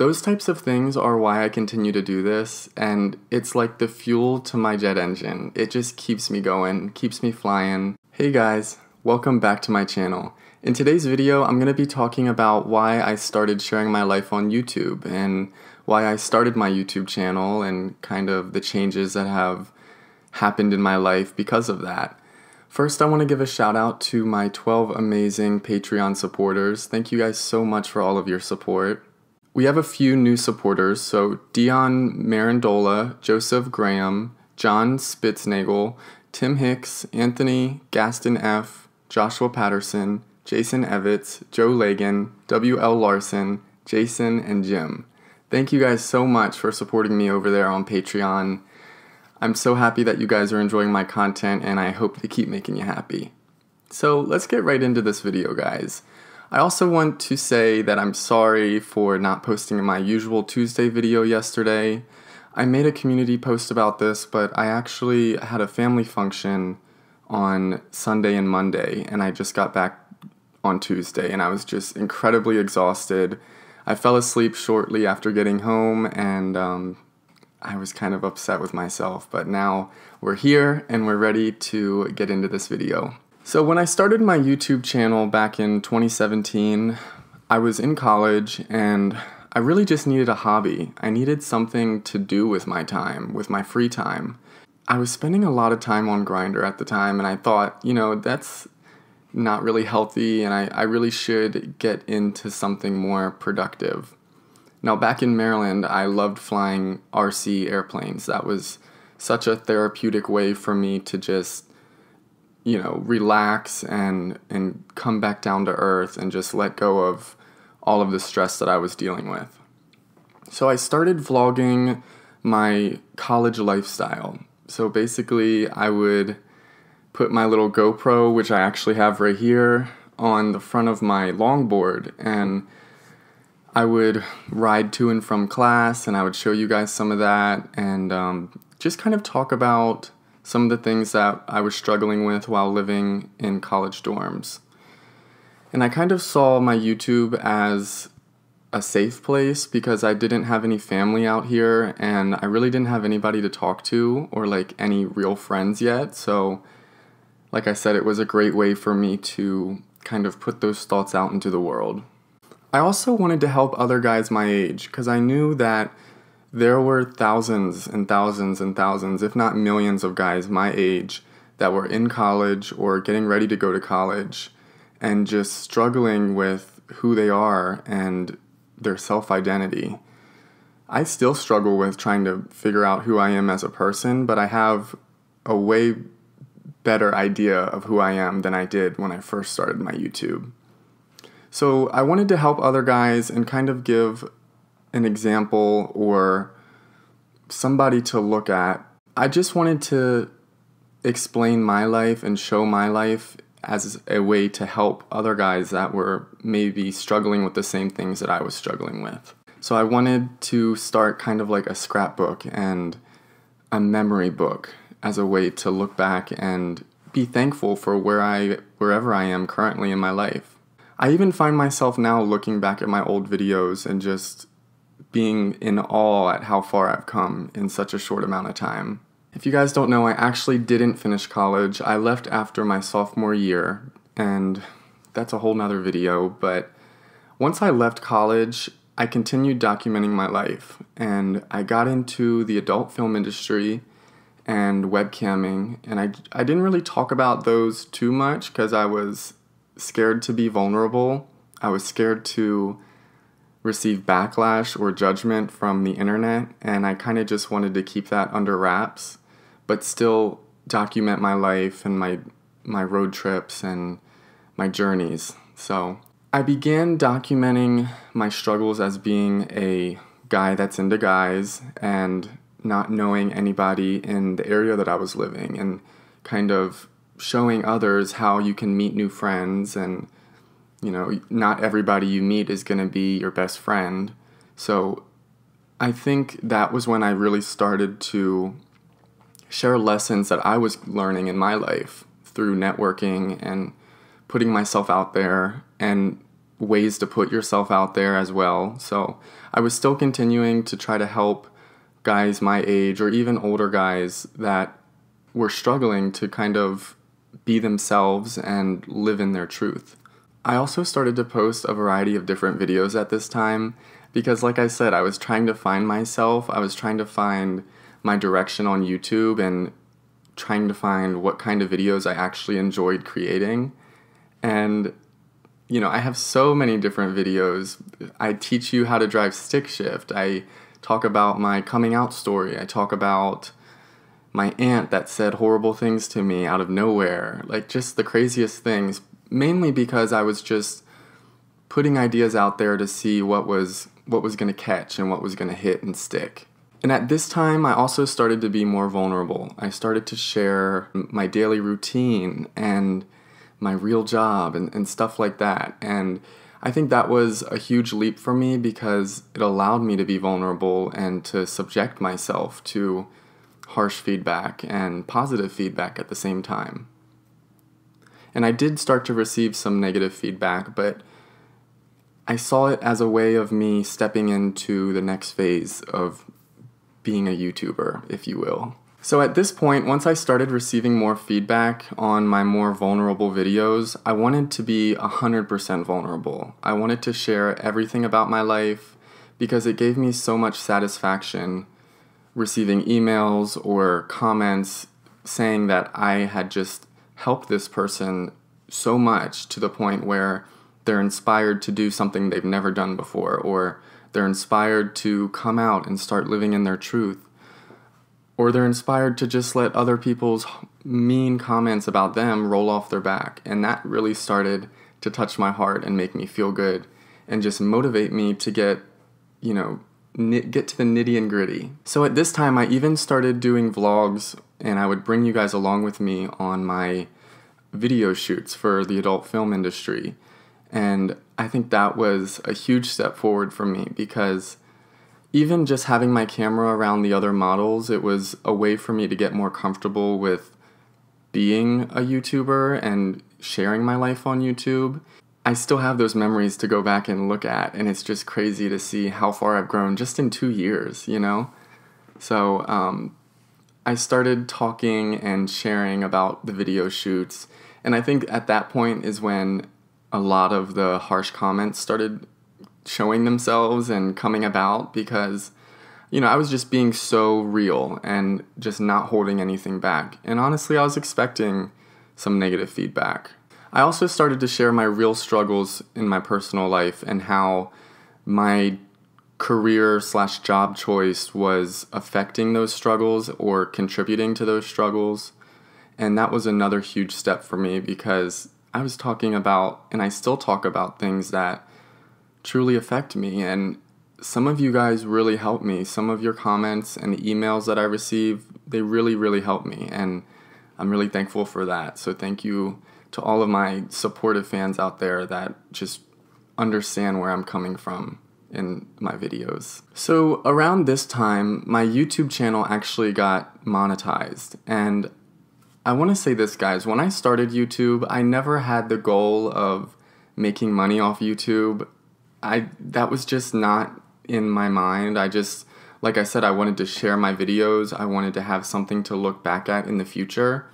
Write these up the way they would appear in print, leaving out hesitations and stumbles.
those types of things are why I continue to do this, and it's like the fuel to my jet engine. It just keeps me going, keeps me flying. Hey guys, welcome back to my channel. In today's video, I'm going to be talking about why I started sharing my life on YouTube and why I started my YouTube channel and kind of the changes that have happened in my life because of that. First, I want to give a shout out to my 12 amazing Patreon supporters. Thank you guys so much for all of your support. We have a few new supporters, so Dion Marandola, Joseph Graham, John Spitznagel, Tim Hicks, Anthony, Gaston F., Joshua Patterson, Jason Evitz, Joe Lagan, W.L. Larson, Jason, and Jim. Thank you guys so much for supporting me over there on Patreon. I'm so happy that you guys are enjoying my content, and I hope to keep making you happy. So let's get right into this video, guys. I also want to say that I'm sorry for not posting my usual Tuesday video yesterday. I made a community post about this, but I actually had a family function on Sunday and Monday, and I just got back on Tuesday, and I was just incredibly exhausted. I fell asleep shortly after getting home, and I was kind of upset with myself, but now we're here and we're ready to get into this video. So when I started my YouTube channel back in 2017, I was in college and I really just needed a hobby. I needed something to do with my time, with my free time. I was spending a lot of time on Grindr at the time, and I thought, you know, that's not really healthy, and I really should get into something more productive. Now, back in Maryland, I loved flying RC airplanes. That was such a therapeutic way for me to just, you know, relax and come back down to earth and just let go of all of the stress that I was dealing with. So I started vlogging my college lifestyle. So basically, I would put my little GoPro, which I actually have right here, on the front of my longboard, and I would ride to and from class, and I would show you guys some of that, and just kind of talk about some of the things that I was struggling with while living in college dorms. And I kind of saw my YouTube as a safe place because I didn't have any family out here, and I really didn't have anybody to talk to or like any real friends yet. So like I said, it was a great way for me to kind of put those thoughts out into the world. I also wanted to help other guys my age because I knew that there were thousands and thousands and thousands, if not millions of guys my age that were in college or getting ready to go to college and just struggling with who they are and their self-identity. I still struggle with trying to figure out who I am as a person, but I have a way better idea of who I am than I did when I first started my YouTube. So I wanted to help other guys and kind of give an example or somebody to look at. I just wanted to explain my life and show my life as a way to help other guys that were maybe struggling with the same things that I was struggling with. So I wanted to start kind of like a scrapbook and a memory book as a way to look back and be thankful for wherever I am currently in my life. I even find myself now looking back at my old videos and just being in awe at how far I've come in such a short amount of time. If you guys don't know, I actually didn't finish college. I left after my sophomore year, and that's a whole nother video, but once I left college, I continued documenting my life, and I got into the adult film industry and webcamming, and I didn't really talk about those too much because I was scared to be vulnerable. I was scared to receive backlash or judgment from the internet, and I kind of just wanted to keep that under wraps, but still document my life and my road trips and my journeys. So I began documenting my struggles as being a guy that's into guys and not knowing anybody in the area that I was living, and kind of showing others how you can meet new friends, and you know, not everybody you meet is going to be your best friend. So I think that was when I really started to share lessons that I was learning in my life through networking and putting myself out there and ways to put yourself out there as well. So I was still continuing to try to help guys my age or even older guys that were struggling to kind of be themselves and live in their truth. I also started to post a variety of different videos at this time because, like I said, I was trying to find myself. I was trying to find my direction on YouTube and trying to find what kind of videos I actually enjoyed creating. And I have so many different videos. I teach you how to drive stick shift. I talk about my coming out story. I talk about my aunt that said horrible things to me out of nowhere. Like, just the craziest things, mainly because I was just putting ideas out there to see what was going to catch and what was going to hit and stick. And at this time, I also started to be more vulnerable. I started to share my daily routine and my real job and stuff like that. And I think that was a huge leap for me because it allowed me to be vulnerable and to subject myself to harsh feedback and positive feedback at the same time. And I did start to receive some negative feedback, but I saw it as a way of me stepping into the next phase of being a YouTuber, if you will. So at this point, once I started receiving more feedback on my more vulnerable videos, I wanted to be 100% vulnerable. I wanted to share everything about my life because it gave me so much satisfaction receiving emails or comments saying that I had just helped this person so much to the point where they're inspired to do something they've never done before, or they're inspired to come out and start living in their truth. Or they're inspired to just let other people's mean comments about them roll off their back. And that really started to touch my heart and make me feel good and just motivate me to get to the nitty and gritty. So at this time, I even started doing vlogs, and I would bring you guys along with me on my video shoots for the adult film industry. And I think that was a huge step forward for me because even just having my camera around the other models, it was a way for me to get more comfortable with being a YouTuber and sharing my life on YouTube. I still have those memories to go back and look at, and it's just crazy to see how far I've grown just in 2 years, So I started talking and sharing about the video shoots, and I think at that point is when a lot of the harsh comments started showing themselves and coming about because, I was just being so real and just not holding anything back. And honestly, I was expecting some negative feedback. I also started to share my real struggles in my personal life and how my career/job choice was affecting those struggles or contributing to those struggles. And that was another huge step for me because I was talking about, and I still talk about, things that truly affect me, and some of you guys really help me. Some of your comments and emails that I receive, they really, really help me, and I'm really thankful for that. So thank you to all of my supportive fans out there that just understand where I'm coming from in my videos. So around this time, my YouTube channel actually got monetized, and I want to say this, guys, when I started YouTube, I never had the goal of making money off YouTube. That was just not in my mind. Like I said, I wanted to share my videos. I wanted to have something to look back at in the future.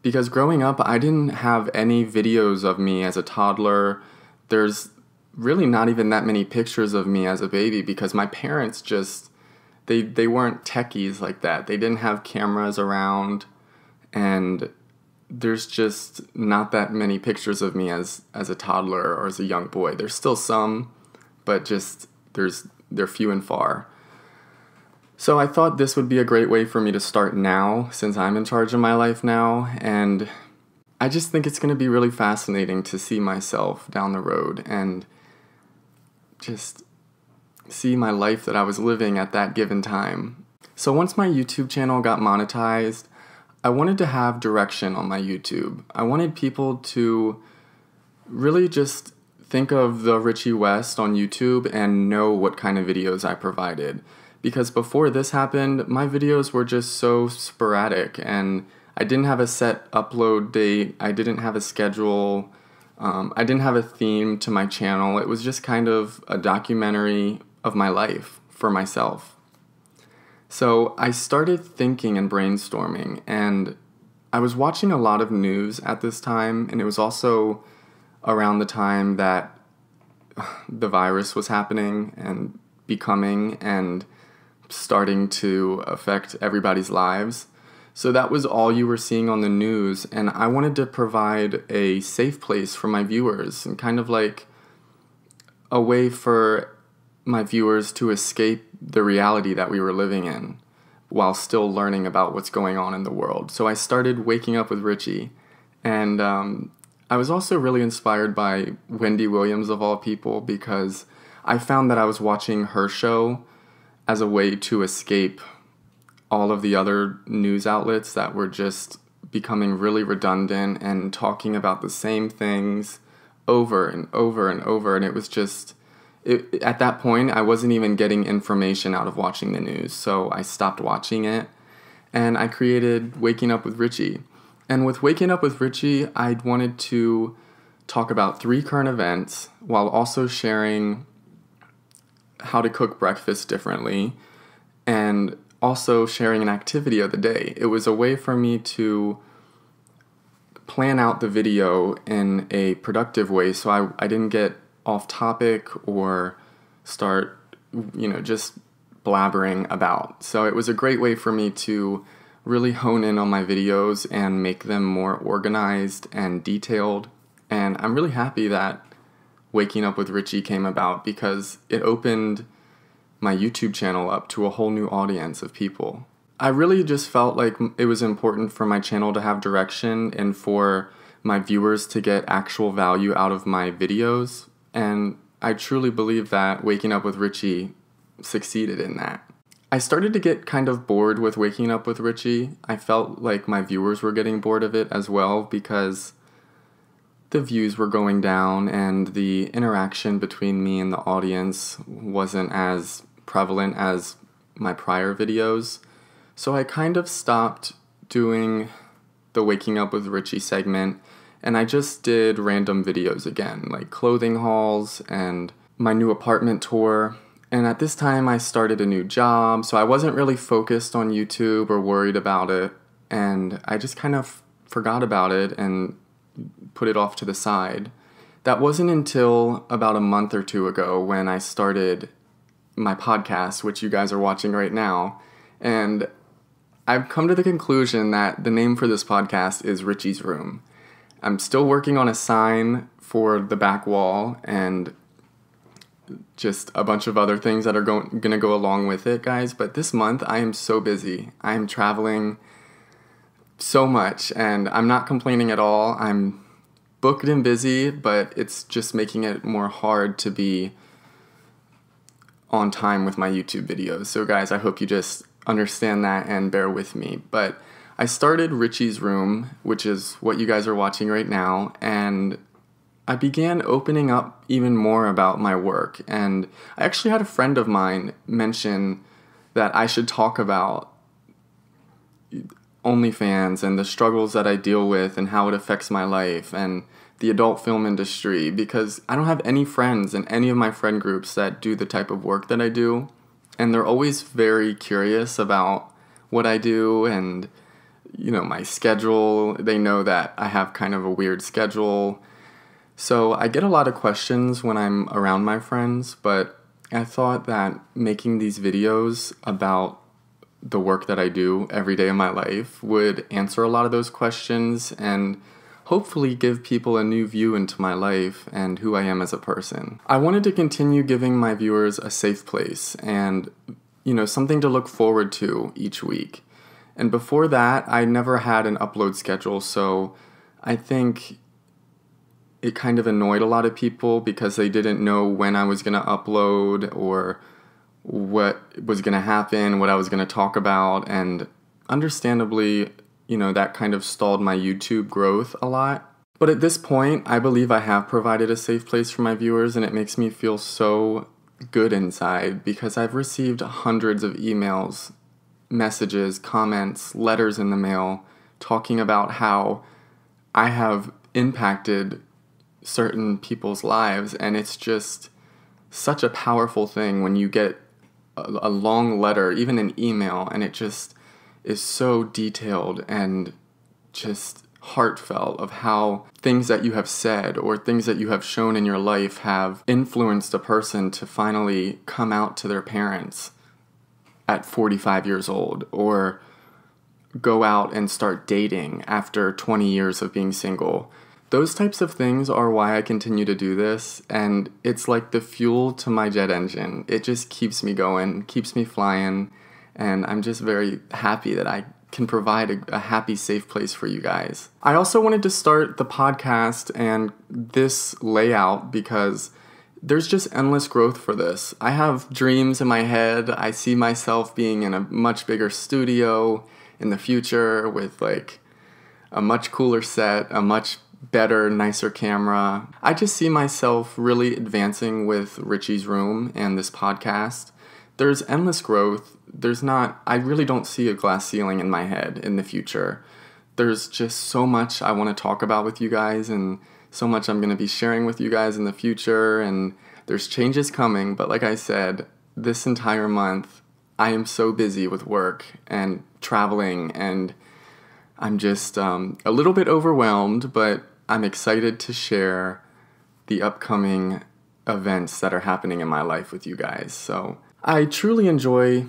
Because growing up, I didn't have any videos of me as a toddler. There's really not even that many pictures of me as a baby because my parents they weren't techies like that. They didn't have cameras around, and there's just not that many pictures of me as a toddler or as a young boy. There's still some, but just they're few and far. So I thought this would be a great way for me to start now, since I'm in charge of my life now, and I just think it's going to be really fascinating to see myself down the road and just see my life that I was living at that given time. So once my YouTube channel got monetized, I wanted to have direction on my YouTube. I wanted people to really just think of the Richie West on YouTube and know what kind of videos I provided. Because before this happened, my videos were just so sporadic and I didn't have a set upload date. I didn't have a schedule. I didn't have a theme to my channel. It was just kind of a documentary of my life for myself. So I started thinking and brainstorming, and I was watching a lot of news at this time, and it was also around the time that the virus was happening and becoming and starting to affect everybody's lives. So that was all you were seeing on the news, and I wanted to provide a safe place for my viewers and kind of like a way for my viewers to escape the reality that we were living in while still learning about what's going on in the world. So I started Waking Up with Richie, and I was also really inspired by Wendy Williams, of all people, because I found that I was watching her show as a way to escape all of the other news outlets that were just becoming really redundant and talking about the same things over and over and over. And it was just, at that point, I wasn't even getting information out of watching the news. So I stopped watching it, and I created Waking Up with Richie. And with Waking Up with Richie, I wanted to talk about 3 current events while also sharing how to cook breakfast differently, and also sharing an activity of the day. It was a way for me to plan out the video in a productive way so I didn't get off topic or start, just blabbering about. So it was a great way for me to really hone in on my videos and make them more organized and detailed. And I'm really happy that Waking Up with Richie came about, because it opened my YouTube channel up to a whole new audience of people. I really just felt like it was important for my channel to have direction and for my viewers to get actual value out of my videos. And I truly believe that Waking Up with Richie succeeded in that. I started to get kind of bored with Waking Up with Richie. I felt like my viewers were getting bored of it as well, because the views were going down and the interaction between me and the audience wasn't as prevalent as my prior videos. So I kind of stopped doing the Waking Up with Richie segment, and I just did random videos again, like clothing hauls and my new apartment tour. And at this time I started a new job, so I wasn't really focused on YouTube or worried about it, and I just kind of forgot about it and put it off to the side. That wasn't until about a month or 2 ago when I started my podcast, which you guys are watching right now, and I've come to the conclusion that the name for this podcast is Richie's Room. I'm still working on a sign for the back wall and just a bunch of other things that are going to go along with it, guys, but this month I am so busy. I am traveling so much, and I'm not complaining at all. I'm booked and busy, but it's just making it more hard to be on time with my YouTube videos. So guys, I hope you just understand that and bear with me. But I started Richie's Room, which is what you guys are watching right now, and I began opening up even more about my work. And I actually had a friend of mine mention that I should talk about OnlyFans and the struggles that I deal with and how it affects my life and the adult film industry, because I don't have any friends in any of my friend groups that do the type of work that I do, and they're always very curious about what I do and, my schedule. They know that I have kind of a weird schedule, so I get a lot of questions when I'm around my friends, but I thought that making these videos about the work that I do every day of my life would answer a lot of those questions and hopefully give people a new view into my life and who I am as a person. I wanted to continue giving my viewers a safe place and, something to look forward to each week. And before that, I never had an upload schedule, so I think it kind of annoyed a lot of people because they didn't know when I was going to upload or what was going to happen, what I was going to talk about, and understandably, that kind of stalled my YouTube growth a lot. But at this point, I believe I have provided a safe place for my viewers, and it makes me feel so good inside because I've received hundreds of emails, messages, comments, letters in the mail talking about how I have impacted certain people's lives, and it's just such a powerful thing when you get a long letter, even an email, and it just is so detailed and just heartfelt of how things that you have said or things that you have shown in your life have influenced a person to finally come out to their parents at 45 years old, or go out and start dating after 20 years of being single. Those types of things are why I continue to do this, and it's like the fuel to my jet engine. It just keeps me going, keeps me flying, and I'm just very happy that I can provide a happy, safe place for you guys. I also wanted to start the podcast and this layout because there's just endless growth for this. I have dreams in my head. I see myself being in a much bigger studio in the future with like a much cooler set, a much better, nicer camera. I just see myself really advancing with Richie's Room and this podcast. There's endless growth. I really don't see a glass ceiling in my head in the future. There's just so much I want to talk about with you guys, and so much I'm going to be sharing with you guys in the future, and there's changes coming. But like I said, this entire month, I am so busy with work and traveling, and I'm just a little bit overwhelmed, but I'm excited to share the upcoming events that are happening in my life with you guys. So I truly enjoy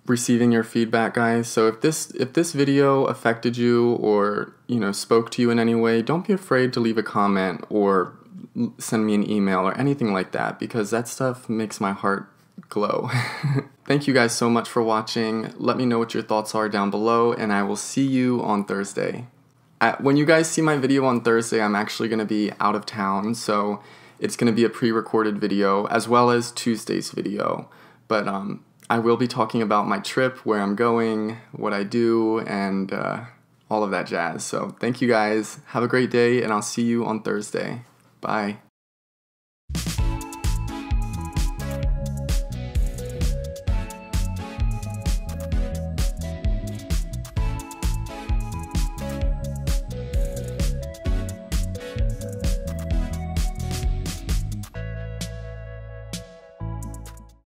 receiving your feedback, guys. So if this video affected you or, spoke to you in any way, don't be afraid to leave a comment or send me an email or anything like that, because that stuff makes my heart glow. Thank you guys so much for watching. Let me know what your thoughts are down below, and I will see you on Thursday. When you guys see my video on Thursday, I'm actually going to be out of town, so it's going to be a pre-recorded video as well as Tuesday's video. But I will be talking about my trip, where I'm going, what I do, and all of that jazz. So thank you guys. Have a great day, and I'll see you on Thursday. Bye.